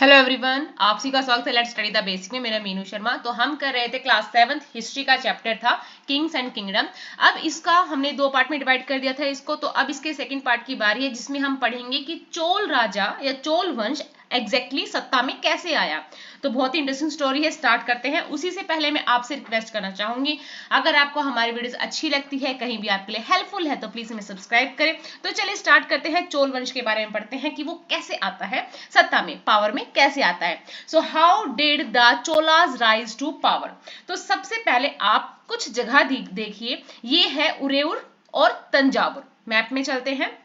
Hello everyone, आप सभी का स्वागत है लेट्स स्टडी द बेसिक में। मेरा मीनू शर्मा। तो हम कर रहे थे क्लास 7th हिस्ट्री का चैप्टर था किंग्स एंड किंगडम। अब इसका हमने दो पार्ट में डिवाइड कर दिया था इसको, तो अब इसके सेकंड पार्ट की बारी है जिसमें हम पढ़ेंगे कि चोल राजा या चोल वंश एग्जैक्टली सत्ता में कैसे आया। तो बहुत ही इंटरेस्टिंग स्टोरी है, स्टार्ट करते हैं। उसी से पहले मैं आपसे रिक्वेस्ट करना चाहूंगी, अगर आपको हमारी वीडियोस अच्छी लगती है, कहीं भी आपके लिए हेल्पफुल है, तो प्लीज हमें सब्सक्राइब करें। तो चलिए स्टार्ट करते हैं। चोल वंश के बारे में पढ़ते हैं कि वो कैसे आता है सत्ता में, पावर में कैसे आता है। So how did the Cholas rise to power. तो सबसे पहले आप कुछ जगह देखिए, ये है उरेउर और तंजावुर। मैप में चलते हैं।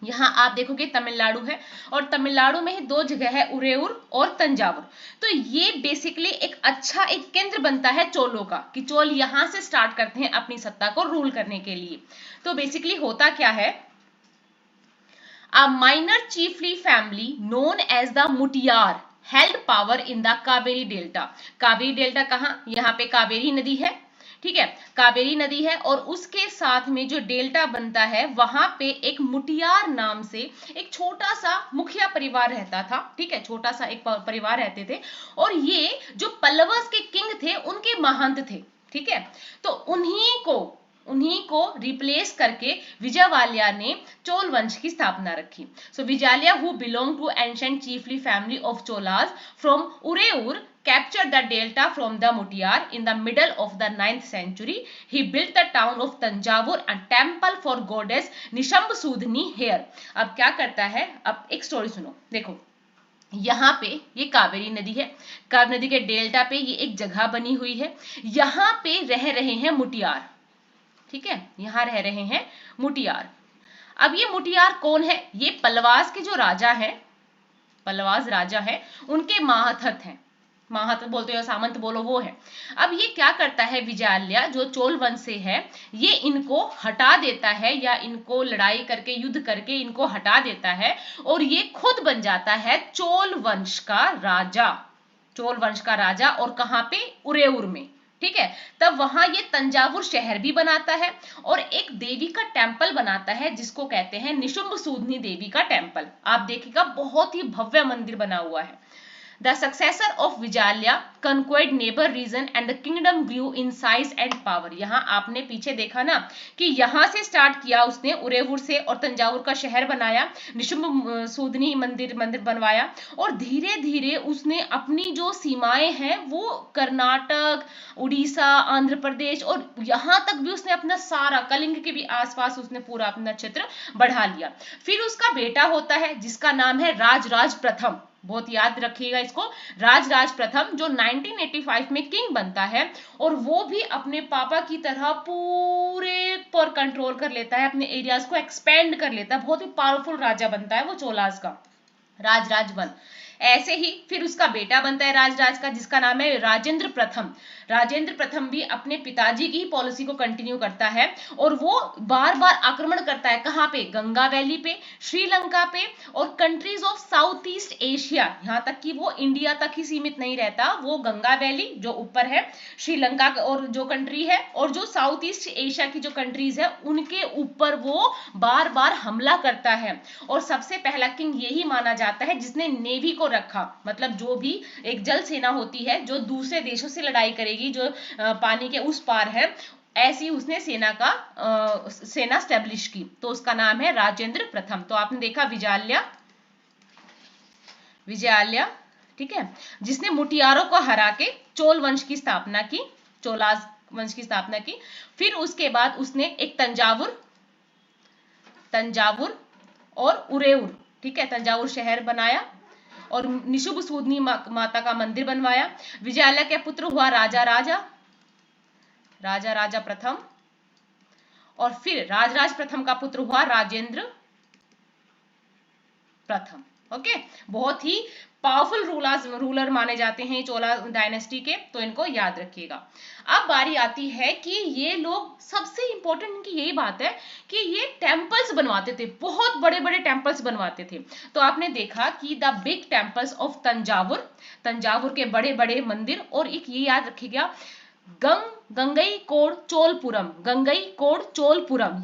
यहाँ आप देखोगे तमिलनाडु है, और तमिलनाडु में ही दो जगह है, उरेउर और तंजावुर। तो ये बेसिकली एक अच्छा एक केंद्र बनता है चोलों का, कि चोल यहाँ से स्टार्ट करते हैं अपनी सत्ता को रूल करने के लिए। तो बेसिकली होता क्या है, a minor chiefly family known as the मुटियार held power in the Kaveri delta. Kaveri delta कहाँ, यहाँ पे कावेरी नदी है, ठीक है, कावेरी नदी है, और उसके साथ में जो डेल्टा बनता है वहां पे एक मुटियार नाम से एक छोटा सा मुखिया परिवार रहता था, ठीक है, छोटा सा एक परिवार रहते थे, और ये जो पल्लवस के किंग थे उनके महंत थे, ठीक है। तो उन्हीं को रिप्लेस करके विजयवाल्या ने चोल वंश की स्थापना रखी। So Vijayalaya who belong to ancient chiefly family of Cholas from Uraiyur captured the delta from the Mutiyar in the middle of the 9th century. He built the town of Tanjavur and temple for goddess Nishambsudni here. अब क्या करता है, अब एक story सुनो। देखो यहाँ पे ये कावेरी नदी है, कावेरी नदी के डेल्टा पे ये एक जगह बनी हुई है, यहाँ पे रह रहे हैं मुटियार, ठीक है, यहाँ रह रहे हैं मुटियार। अब ये मुटियार कौन है, ये पल्लवास के जो राजा है, पल्लवास राजा है, उनके माहथत हैं, माहत बोलते हो या सामंत बोलो, वो है। अब ये क्या करता है, विजयालया जो चोल वंश से है, ये इनको हटा देता है, या इनको लड़ाई करके युद्ध करके इनको हटा देता है, और ये खुद बन जाता है चोल वंश का राजा। चोल वंश का राजा, और कहाँ पे, उरेउर में, ठीक है। तब वहां ये तंजावुर शहर भी बनाता है, और एक देवी का टेम्पल बनाता है जिसको कहते हैं निशुम्भसूदनी देवी का टेम्पल। आप देखिएगा बहुत ही भव्य मंदिर बना हुआ है। The successor of Vijaya conquered neighbor region and the kingdom grew in size and power. यहाँ आपने पीछे देखा ना कि यहाँ से स्टार्ट किया उसने उरेउर से, और तंजावुर का शहर बनाया, निशुम्भ सूदनी मंदिर बनवाया, और धीरे धीरे उसने अपनी जो सीमाएं हैं वो कर्नाटक, उड़ीसा, आंध्र प्रदेश, और यहाँ तक भी उसने अपना सारा कलिंग के भी आसपास उसने पूरा अपना क्षेत्र बढ़ा लिया। फिर उसका बेटा होता है जिसका नाम है राजराज प्रथम, बहुत याद रखिएगा इसको, राजराज प्रथम, जो 1985 में किंग बनता है, और वो भी अपने पापा की तरह पूरे पर कंट्रोल कर लेता है, अपने एरियाज को एक्सपेंड कर लेता है, बहुत ही पावरफुल राजा बनता है वो चोलास का, राजराज वन। ऐसे ही फिर उसका बेटा बनता है राजराज का, जिसका नाम है राजेंद्र प्रथम। राजेंद्र प्रथम भी अपने पिताजी की ही पॉलिसी को कंटिन्यू करता है, और वो बार बार आक्रमण करता है, कहाँ पे, गंगा वैली पे, श्रीलंका पे, और countries of south east Asia, यहाँ तक कि वो इंडिया तक ही सीमित नहीं रहता, वो गंगा वैली जो ऊपर है, श्रीलंका और जो कंट्री है, और जो साउथ ईस्ट एशिया की जो कंट्रीज है उनके ऊपर वो बार बार हमला करता है। और सबसे पहला किंग यही माना जाता है जिसने नेवी को रखा, मतलब जो भी एक जल सेना होती है जो दूसरे देशों से लड़ाई करेगी, जो पानी के उस पार है, ऐसी उसने सेना स्टैब्लिश की, तो उसका नाम है राजेंद्र प्रथम। तो आपने देखा विजयालया, ठीक है, जिसने मुटियारों को हरा के चोल वंश की स्थापना की, चोलास वंश की स्थापना की। फिर उसके बाद उसने एक तंजावुर और उरेउर, ठीक है, तंजावुर शहर बनाया, और निशुम्भसूदनी माता का मंदिर बनवाया। विजयालया के पुत्र हुआ राजा प्रथम, और फिर राजराज प्रथम का पुत्र हुआ राजेंद्र प्रथम। ओके, बहुत ही पावरफुल रूलर माने जाते हैं चोला डायनेस्टी के, तो इनको याद रखिएगा। अब बारी आती है कि ये लोग, सबसे इंपॉर्टेंट इनकी यही बात है कि ये टेम्पल्स बनवाते थे, बहुत बड़े बड़े टेम्पल्स बनवाते थे। तो आपने देखा कि the big temples of Thanjavur के बड़े बड़े मंदिर, और एक ये याद रखिएगा गंगईकोंड चोलपुरम,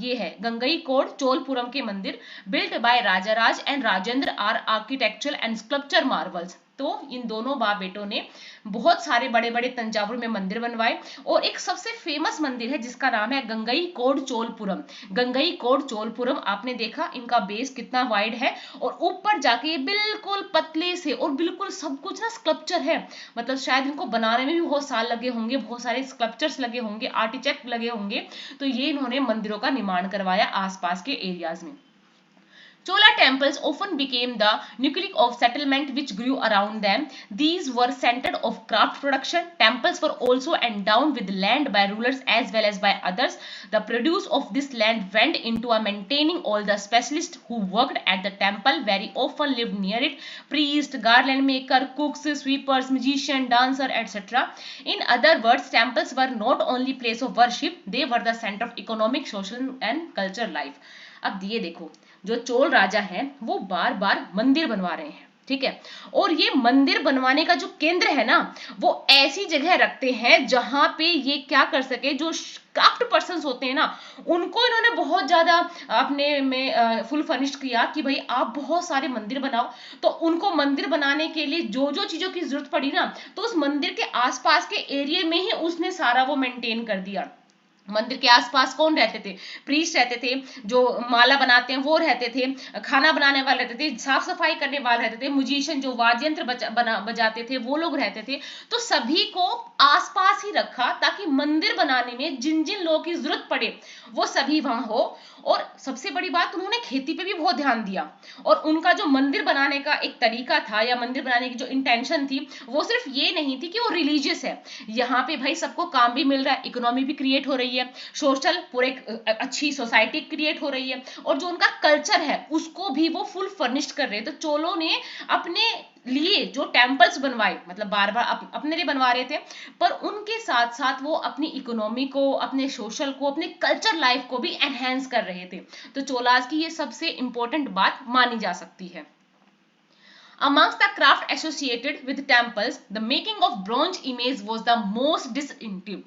ये है गंगईकोंड चोलपुरम के मंदिर, built by Rajaraja and Rajendra are architectural and sculpture marvels. तो इन दोनों बाप बेटों ने बहुत सारे बड़े बड़े तंजावुर में मंदिर बनवाए और एक सबसे फेमस मंदिर है जिसका नाम है गंगईकोंड चोलपुरम। गंगईकोंड चोलपुरम आपने देखा इनका बेस कितना वाइड है और ऊपर जाके बिल्कुल पतले से और बिल्कुल सब कुछ ना स्कल्पचर है, मतलब शायद इनको बनाने में भी बहुत साल लगे होंगे, बहुत सारे स्कल्पचर्स लगे होंगे, आर्किटेक्ट लगे होंगे, तो ये इन्होंने मंदिरों का निर्माण करवाया आसपास के एरियाज में। Chola temples often became the nucleus of settlement which grew around them. These were centers of craft production. Temples were also endowed with land by rulers as well as by others. The produce of this land went into maintaining all the specialists who worked at the temple very often lived near it. Priest, garland maker, cooks, sweepers, magician, dancer, etc. In other words, temples were not only place of worship, they were the center of economic, social and cultural life. अब ये देखो, जो चोल राजा है वो बार बार मंदिर बनवा रहे हैं, ठीक है, और ये मंदिर बनवाने का जो केंद्र है ना वो ऐसी जगह रखते हैं जहां पे ये क्या कर सके, जो क्राफ्ट पर्संस होते हैं ना उनको इन्होंने बहुत ज्यादा अपने में फुल फर्निश्ड किया कि भाई आप बहुत सारे मंदिर बनाओ। तो उनको मंदिर बनाने के लिए जो जो चीजों की जरूरत पड़ी ना तो उस मंदिर के आसपास के एरिया में ही उसने सारा वो मेंटेन कर दिया। मंदिर के आसपास कौन रहते थे, प्रीस्ट रहते थे, जो माला बनाते हैं वो रहते थे, खाना बनाने वाले रहते थे, साफ सफाई करने वाले रहते थे, म्यूजिशियन जो वाद्य यंत्र बजाते थे वो लोग रहते थे। तो सभी को आसपास ही रखा ताकि मंदिर बनाने में जिन जिन लोगों की जरूरत पड़े वो सभी वहां हो। और सबसे बड़ी बात उन्होंने खेती पे भी बहुत ध्यान दिया और उनका जो मंदिर बनाने का एक तरीका था या मंदिर बनाने की जो इंटेंशन थी वो सिर्फ ये नहीं थी कि वो रिलीजियस है, यहाँ पे भाई सबको काम भी मिल रहा है, इकोनॉमी भी क्रिएट हो रही है, सोशल पूरे अच्छी सोसाइटी क्रिएट हो रही है और जो उनका कल्चर है उसको भी वो फुल फर्निश्ड कर रहे हैं। तो चोलों ने अपने लिए जो टेम्पल्स बनवाए, मतलब बार बार अपने लिए बनवा रहे थे, पर उनके साथ साथ वो अपनी इकोनॉमी को, अपने सोशल को, अपने कल्चर लाइफ को भी एनहेंस कर रहे थे। तो चोलास की ये सबसे इंपॉर्टेंट बात मानी जा सकती है। Amongst the craft associated with temples, the making of bronze image was the most distinctive.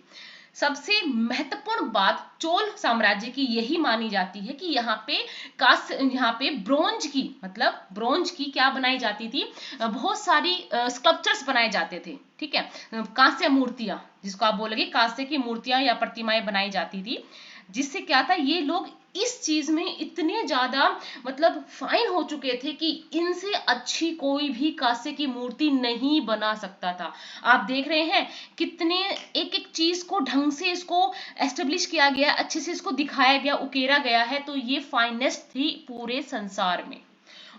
सबसे महत्वपूर्ण बात चोल साम्राज्य की यही मानी जाती है कि यहाँ पे ब्रोंज की, मतलब ब्रोंज की क्या बनाई जाती थी, बहुत सारी स्कल्पचर्स बनाए जाते थे, ठीक है, कांस्य मूर्तियां, जिसको आप बोलोगे कांस्य की मूर्तियां या प्रतिमाएं बनाई जाती थी, जिससे क्या था ये लोग इस चीज में इतने ज्यादा मतलब फाइन हो चुके थे कि इनसे अच्छी कोई भी कांस्य की मूर्ति नहीं बना सकता था। आप देख रहे हैं कितने एक एक चीज को ढंग से इसको एस्टेब्लिश किया गया, अच्छे से इसको दिखाया गया, उकेरा गया है, तो ये फाइनेस्ट थी पूरे संसार में।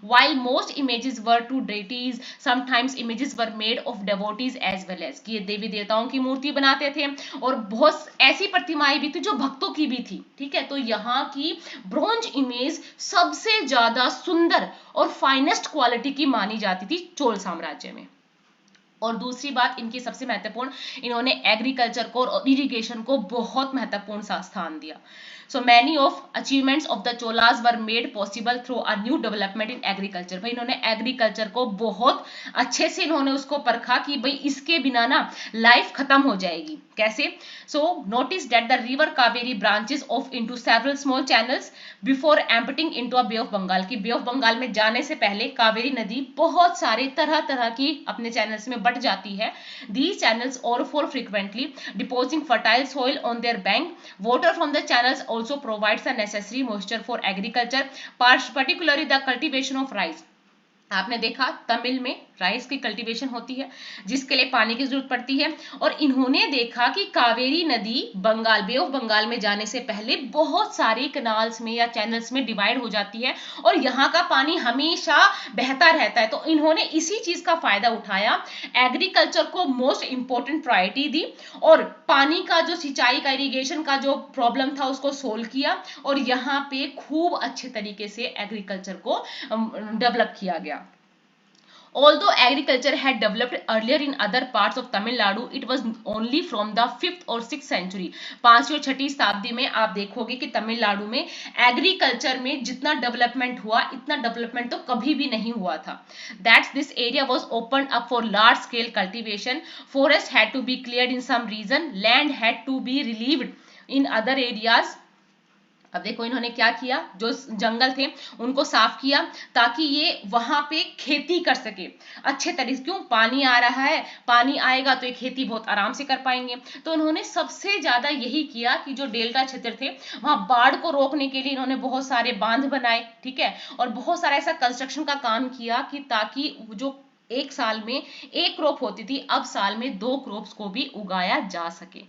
While most images were to deities, sometimes images were made of devotees as well as, कि ये देवी देवताओं की मूर्ति बनाते थे और बहुत ऐसी प्रतिमाएं भी थी जो भक्तों की भी थी, ठीक है। तो यहाँ की ब्रोंज इमेज सबसे ज्यादा सुंदर और फाइनेस्ट क्वालिटी की मानी जाती थी चोल साम्राज्य में। और दूसरी बात इनकी सबसे महत्वपूर्ण, इन्होंने एग्रीकल्चर को और इरिगेशन को बहुत महत्वपूर्ण स्थान दिया। So many of achievements of the Cholas were made possible through a new development in agriculture. भाई इन्होंने एग्रीकल्चर को बहुत अच्छे से इन्होंने उसको परखा कि भाई इसके बिना ना लाइफ खत्म हो जाएगी। कैसे? So notice that the river Kaveri branches off into several small channels before emptying into a Bay of Bengal. की बे ऑफ बंगाल में जाने से पहले कावेरी नदी बहुत सारे तरह तरह की अपने चैनल्स में बट जाती है। These channels overflow frequently, depositing fertile soil on their bank. Water from the channels also provides the necessary moisture for agriculture, particularly the cultivation of rice. आपने देखा तमिल में राइस की कल्टीवेशन होती है जिसके लिए पानी की जरूरत पड़ती है, और इन्होंने देखा कि कावेरी नदी बंगाल, बे ऑफ बंगाल में जाने से पहले बहुत सारे कनाल्स में या चैनल्स में डिवाइड हो जाती है और यहाँ का पानी हमेशा बहता रहता है। तो इन्होंने इसी चीज का फायदा उठाया, एग्रीकल्चर को मोस्ट इंपॉर्टेंट प्रायोरिटी दी और पानी का जो सिंचाई का, इरिगेशन का जो प्रॉब्लम था उसको सोल्व किया और यहाँ पे खूब अच्छे तरीके से एग्रीकल्चर को डेवलप किया गया। Although agriculture had developed earlier in other parts of Tamil Nadu, it was only from the 5th or 6th century. 5वीं और 6वीं शताब्दी में आप देखोगे कि तमिलनाडु में एग्रीकल्चर में जितना डेवलपमेंट हुआ इतना डेवलपमेंट तो कभी भी नहीं हुआ था। That this area was opened up for large scale cultivation. Forest had to be cleared in some region. Land had to be relieved in other areas. अब देखो इन्होंने क्या किया, जो जंगल थे उनको साफ किया ताकि ये वहां पे खेती कर सके अच्छे तरीके। क्यों, पानी आ रहा है, पानी आएगा तो ये खेती बहुत आराम से कर पाएंगे। तो उन्होंने सबसे ज्यादा यही किया कि जो डेल्टा क्षेत्र थे वहां बाढ़ को रोकने के लिए इन्होंने बहुत सारे बांध बनाए, ठीक है, और बहुत सारा ऐसा कंस्ट्रक्शन का काम किया कि ताकि जो एक साल में एक क्रॉप होती थी अब साल में 2 क्रॉप्स को भी उगाया जा सके।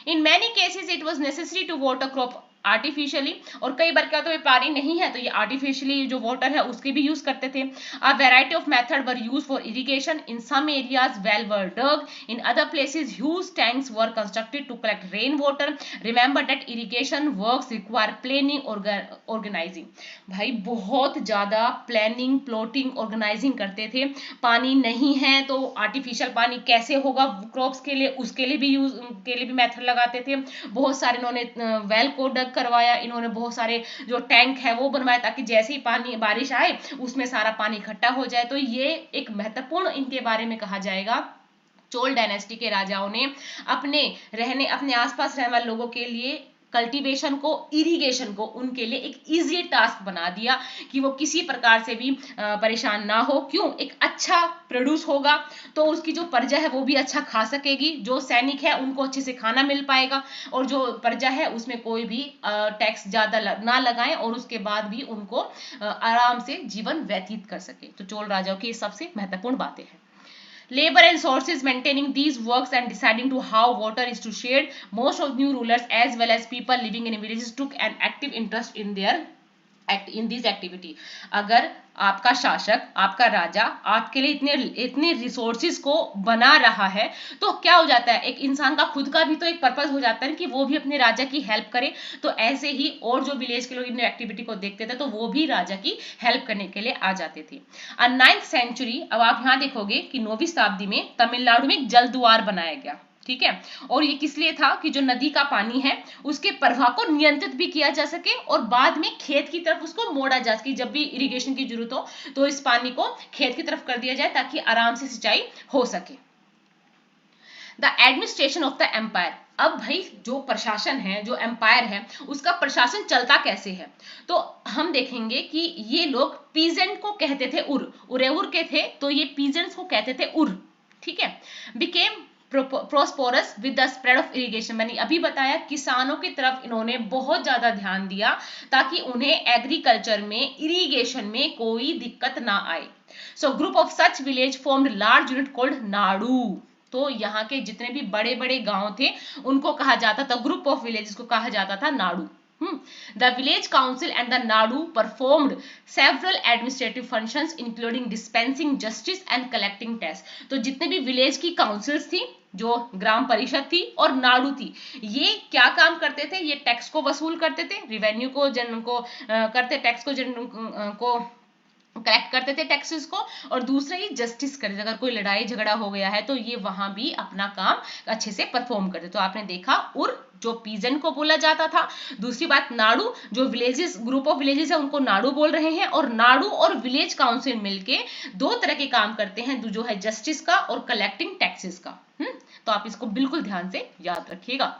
In many cases it was necessary to water crop artificially, और कई बार क्या तो ये पानी नहीं है तो ये आर्टिफिशियली जो वाटर है उसके भी यूज करते थे। A variety of method were used for irrigation, in some areas well were dug, in other places huge tanks were constructed to collect rain water. Remember that irrigation works require planning organising. भाई बहुत ज्यादा planning, plotting, organising करते थे। पानी नहीं है तो artificial पानी कैसे होगा क्रॉप्स के लिए, उसके लिए भी मेथड लगाते थे। बहुत सारे इन्होंने वेल को डग करवाया, इन्होंने बहुत सारे जो टैंक है वो बनवाए ताकि जैसे ही पानी बारिश आए उसमें सारा पानी इकट्ठा हो जाए। तो ये एक महत्वपूर्ण इनके बारे में कहा जाएगा। चोल डायनेस्टी के राजाओं ने अपने आसपास रहने वाले लोगों के लिए कल्टीवेशन को, इरिगेशन को उनके लिए एक इजी टास्क बना दिया कि वो किसी प्रकार से भी परेशान ना हो। क्यों, एक अच्छा प्रोड्यूस होगा तो उसकी जो प्रजा है वो भी अच्छा खा सकेगी, जो सैनिक है उनको अच्छे से खाना मिल पाएगा, और जो प्रजा है उसमें कोई भी टैक्स ज्यादा ना लगाएं और उसके बाद भी उनको आराम से जीवन व्यतीत कर सके। तो चोल राजाओं की सबसे महत्वपूर्ण बातें हैं। Labor and sources maintaining these works and deciding to how water is to shared. Most of new rulers as well as people living in villages took an active interest in this activity. अगर आपका शासक, आपका राजा आपके लिए इतने resources को बना रहा है तो क्या हो जाता है, एक इंसान का खुद का भी तो एक पर्पस हो जाता है कि वो भी अपने राजा की हेल्प करे। तो ऐसे ही और जो विलेज के लोग इन एक्टिविटी को देखते थे तो वो भी राजा की हेल्प करने के लिए आ जाते थे। 9th सेंचुरी, अब आप यहाँ देखोगे कि 9वीं शताब्दी में तमिलनाडु में एक जल द्वार बनाया गया, ठीक है, और ये किस लिए था कि जो नदी का पानी है उसके प्रवाह को नियंत्रित भी किया जा सके और बाद में खेत की तरफ उसको मोड़ा जा सके। जब भी इरिगेशन की जरूरत हो तो इस पानी को खेत की तरफ कर दिया जाए ताकि आराम से सिंचाई हो सके। The administration of the empire, अब भाई जो प्रशासन है, जो एम्पायर है उसका प्रशासन चलता कैसे है, तो हम देखेंगे कि ये लोग पीजेंट को कहते थे उरेउर के थे तो ये पीजेंट्स को कहते थे उर, ठीक है। Became prosperous with the spread of irrigation, मैंने अभी बताया किसानों की तरफ इन्होंने बहुत ज्यादा ध्यान दिया ताकि उन्हें एग्रीकल्चर में, इरिगेशन में कोई दिक्कत ना आए। So group of such village formed large unit called Nadu, तो यहाँ के जितने भी बड़े बड़े गांव थे उनको कहा जाता था, ग्रुप ऑफ विलेजेस को कहा जाता था Nadu. The village council and the Nadu performed several administrative functions including dispensing justice and collecting tax. तो जितने भी विलेज की काउंसिल्स थी, जो ग्राम परिषद थी और नाडू थी, ये क्या काम करते थे, ये टैक्स को वसूल करते थे, रिवेन्यू को करते, टैक्स को कलेक्ट करते थे टैक्सेस को, और दूसरा ये जस्टिस करते थे। अगर कोई लड़ाई झगड़ा हो गया है तो ये वहां भी अपना काम अच्छे से परफॉर्म करते। तो आपने देखा उर जो पीजन को बोला जाता था, दूसरी बात नाडू जो विलेजेस, ग्रुप ऑफ विलेजेस है उनको नाडू बोल रहे हैं, और नाडू और विलेज काउंसिल मिलके 2 तरह के काम करते हैं, जो है जस्टिस का और कलेक्टिंग टैक्सेस का। तो आप इसको बिल्कुल ध्यान से याद रखिएगा।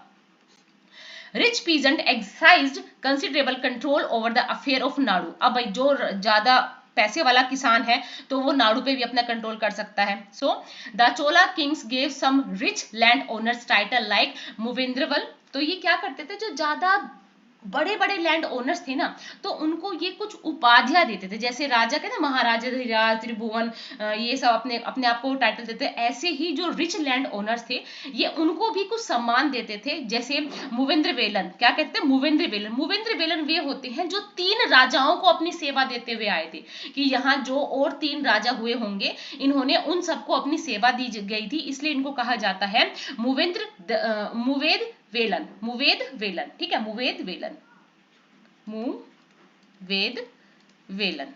Rich peasant exercised considerable control over the affair of Nadu, अब भाई जो ज्यादा पैसे वाला किसान है तो वो नाडू पे भी अपना कंट्रोल कर सकता है। So the Chola kings gave some rich land owners title like Muvendavelan, तो ये क्या करते थे, जो ज्यादा बड़े बड़े लैंड ओनर्स थे ना तो उनको ये कुछ उपाधियां देते थे, जैसे राजा कहते हैं महाराजा धीराज त्रिभुवन, ये सब अपने अपने आप को टाइटल देते। ऐसे ही जो रिच लैंड ओनर्स थे ये उनको भी कुछ सम्मान देते थे, जैसे मुवेंद्र वेलन, क्या कहते हैं मुवेंद्र वेलन वे होते हैं जो 3 राजाओं को अपनी सेवा देते हुए आए थे, कि यहाँ जो और 3 राजा हुए होंगे इन्होंने उन सबको अपनी सेवा दी गई थी, इसलिए इनको कहा जाता है मुवेद वेलन, ठीक है, मुवेद वेलन,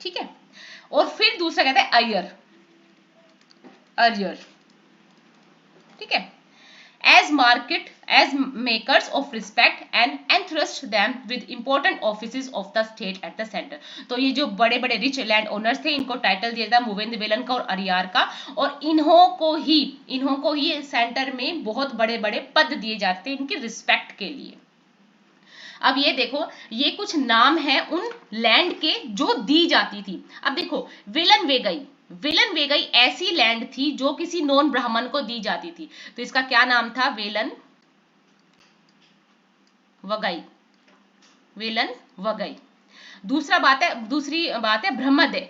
ठीक है। और फिर दूसरा कहते हैं अरियर, ठीक है। as makers of respect and entrust them with important offices of the state at the center, तो ये जो बड़े बड़े रिच लैंड ओनर्स थे इनको टाइटल दिया था मुवेंद्र वेलन का और अरियार का, और इन्हों को ही सेंटर में बहुत बड़े बड़े पद दिए जाते हैं इनके रिस्पेक्ट के लिए। अब ये देखो, ये कुछ नाम है उन लैंड के जो दी जाती थी। अब देखो, विलन वेगई, विलन वेगई ऐसी लैंड थी जो किसी नॉन ब्राह्मण को दी जाती थी, तो इसका क्या नाम था? वेलन वगई, वेलन वगई। दूसरी बात है ब्रह्मदय,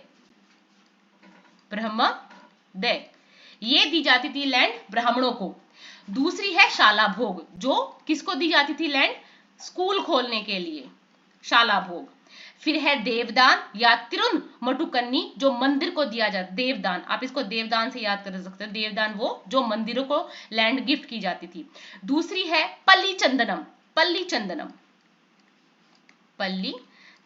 ब्रह्मदय, ये दी जाती थी लैंड ब्राह्मणों को। दूसरी है शाला भोग, जो किसको दी जाती थी लैंड? स्कूल खोलने के लिए, शाला भोग। फिर है देवदान या तिरुन मटुकन्नी, जो मंदिर को दिया जाता, देवदान, आप इसको देवदान से याद कर सकते हो, देवदान वो जो मंदिरों को लैंड गिफ्ट की जाती थी। दूसरी है पल्ली चंदनम, पल्ली चंदनम, पल्ली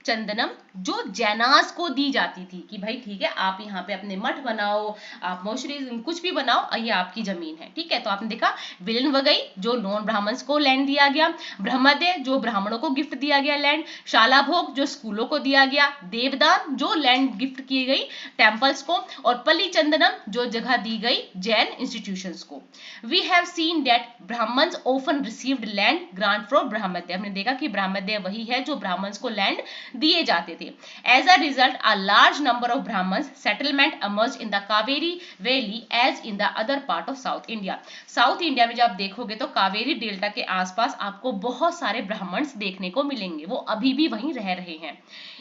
चंदनम, जो जैनास को दी जाती थी कि भाई ठीक है, आप यहाँ पे अपने मठ बनाओ, आप मोशरी कुछ भी बनाओ, ये आपकी जमीन है, ठीक है। तो आपने देखा, विलन वगई जो नॉन ब्राह्मण्स को लैंड दिया गया, ब्रह्मदय जो ब्राह्मणों को गिफ्ट दिया गया लैंड, शाला भोग जो स्कूलों को दिया गया, देवदान जो लैंड गिफ्ट की गई टेम्पल्स को, और पल्ली चंदनम जो जगह दी गई जैन इंस्टीट्यूशंस को। We have seen that Brahmins often received land grant from brahmadeya, हमने देखा कि ब्रह्मदय वही है जो ब्राह्मण्स को लैंड दिए जाते थे। As a result a large number of Brahmins settlement emerged in the Kaveri valley as in the other part of south India. South India में जब आप देखोगे तो कावेरी डेल्टा के आसपास आपको बहुत सारे ब्राह्मण्स देखने को मिलेंगे, वो अभी भी वहीं रह रहे हैं।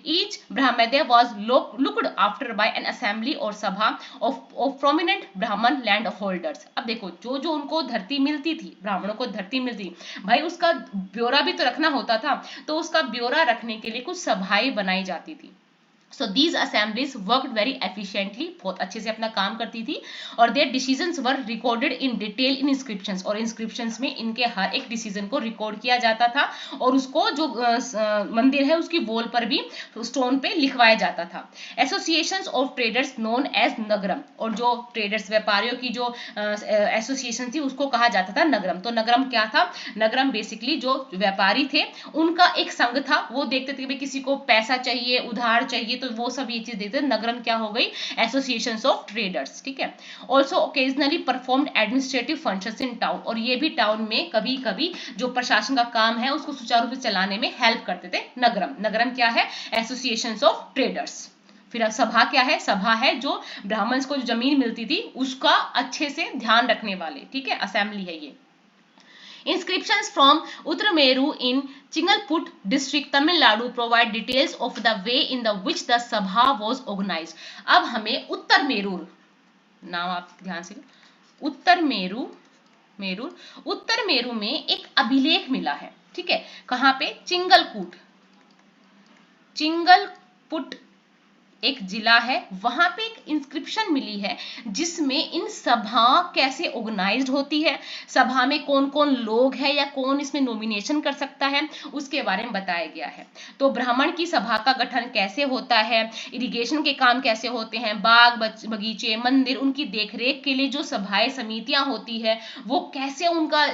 Each brahmadeya was looked after by an assembly और सभा of prominent ब्राह्मण लैंड होल्डर्स। अब देखो, जो जो उनको धरती मिलती थी, ब्राह्मणों को धरती मिलती, भाई उसका ब्यौरा भी तो रखना होता था, तो उसका ब्यौरा रखने के लिए कुछ सभाएं बनाई जाती थी। So these assemblies worked very efficiently, बहुत अच्छे से अपना काम करती थी, और their decisions were recorded in detail in inscriptions, और इंस्क्रिप्शंस में इनके हर एक डिसीजन को रिकॉर्ड किया जाता था, और उसको जो मंदिर है उसकी वॉल पर भी स्टोन पे लिखवाया जाता था। Associations of traders known as nagaram, और जो ट्रेडर्स व्यापारियों की जो एसोसिएशन थी उसको कहा जाता था नगरम। तो नगरम क्या था? नगरम बेसिकली जो व्यापारी थे उनका एक संघ था, वो देखते थे कि किसी को पैसा चाहिए, उधार चाहिए, तो वो सब ये चीज देखते थे। नगरम क्या हो गई? एसोसिएशंस ऑफ ट्रेडर्स, ठीक है। Also occasionally performed administrative functions in town, और ये भी टाउन में कभी कभी जो प्रशासन का काम है उसको सुचारू रूप से चलाने में हेल्प करते थे नगरम। नगरम क्या है? Associations of traders. फिर सभा क्या है? सभा है जो ब्राह्मण्स को जो जमीन मिलती थी उसका अच्छे से ध्यान रखने वाले, ठीक है, असेंबली है ये। Inscriptions from Uttarameru in Chingalput district, Tamil Nadu provide details of the way in the which the sabha was organized. अब हमें उत्तर मेरूर, नाम आप ध्यान से, उत्तर मेरू, उत्तर मेरू में एक अभिलेख मिला है, ठीक है। कहाँ पे? चिंगलपुट, चिंगलपुट एक जिला है, वहां पे एक इंस्क्रिप्शन मिली है जिसमें इन सभा कैसे ऑर्गेनाइज्ड होती है, सभा में कौन कौन लोग हैं या कौन इसमें नॉमिनेशन कर सकता है, उसके बारे में बताया गया है। तो ब्राह्मण की सभा का गठन कैसे होता है, इरिगेशन के काम कैसे होते हैं, बाग बगीचे मंदिर उनकी देखरेख के लिए जो सभाएं समितियां होती है वो कैसे उनका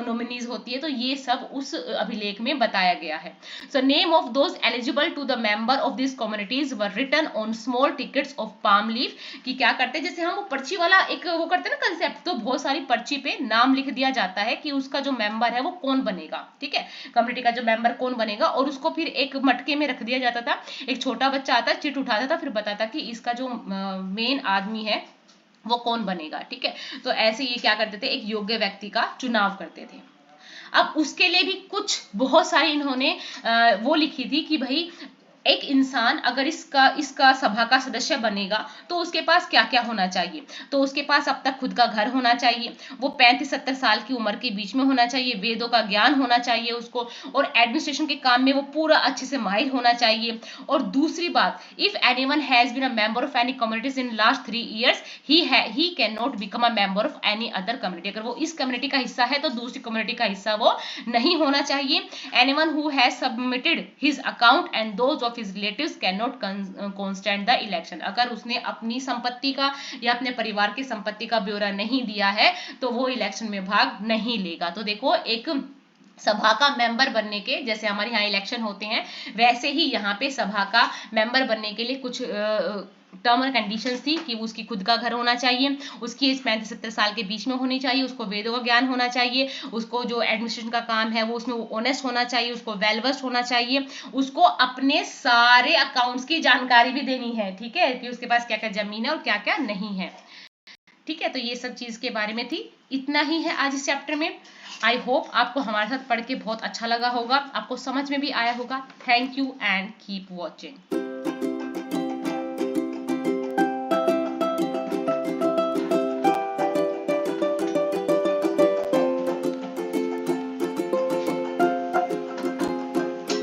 नॉमिनीज होती है, तो ये सब उस अभिलेख में बताया गया है। So name of those eligible to the member of this communities were written on small tickets of palm leaf, कि क्या करते हैं, जैसे हम वो पर्ची वाला एक वो करते हैं ना कंसेप्ट, तो बहुत सारी पर्ची पे नाम लिख दिया जाता है कि उसका जो मेंबर है वो कौन बनेगा, ठीक है, कम्युनिटी का जो मेंबर कौन बनेगा, और उसको फिर एक मटके में रख दिया जाता था। एक छोटा बच्चा आता, चिट उठाता था, फिर बताता कि इसका जो मेन आदमी है वो कौन बनेगा, ठीक है। तो ऐसे ये क्या करते थे, एक योग्य व्यक्ति का चुनाव करते थे। अब उसके लिए भी कुछ बहुत सारी इन्होंने वो लिखी थी कि भाई एक इंसान अगर इसका सभा का सदस्य बनेगा तो उसके पास क्या क्या होना चाहिए, तो उसके पास अब तक खुद का घर होना चाहिए, वो 35-70 साल की उम्र के बीच में होना चाहिए, वेदों का ज्ञान होना चाहिए उसको, और एडमिनिस्ट्रेशन के काम में वो पूरा अच्छे से माहिर होना चाहिए। और दूसरी बात, if anyone has been a member of any communities in last 3 years he can not become a member of any other community, अगर वो इस कम्युनिटी का हिस्सा है तो दूसरी कम्युनिटी का हिस्सा वो नहीं होना चाहिए। Anyone who has submitted his account and those of his relatives can not constant the election, अगर उसने अपनी संपत्ति का या अपने परिवार की संपत्ति का ब्यौरा नहीं दिया है तो वो इलेक्शन में भाग नहीं लेगा। तो देखो, एक सभा का मेंबर बनने के, जैसे हमारे यहाँ इलेक्शन होते हैं वैसे ही यहाँ पे सभा का मेंबर बनने के लिए कुछ टर्म और कंडीशंस थी कि उसकी खुद का घर होना चाहिए, उसकी एज 35-70 साल के बीच में होनी चाहिए, उसको वेदों का ज्ञान होना चाहिए, उसको जो एडमिनिस्ट्रेशन का काम है वो उसमें ऑनेस्ट होना चाहिए, उसको वेल वर्स्ड होना चाहिए, उसको अपने सारे अकाउंट्स की जानकारी भी देनी है, ठीक है, कि उसके पास क्या क्या जमीन है और क्या क्या नहीं है। ठीक है, तो ये सब चीज के बारे में थी। इतना ही है आज इस चैप्टर में। आई होप आपको हमारे साथ पढ़ के बहुत अच्छा लगा होगा, आपको समझ में भी आया होगा। Thank you and keep watching.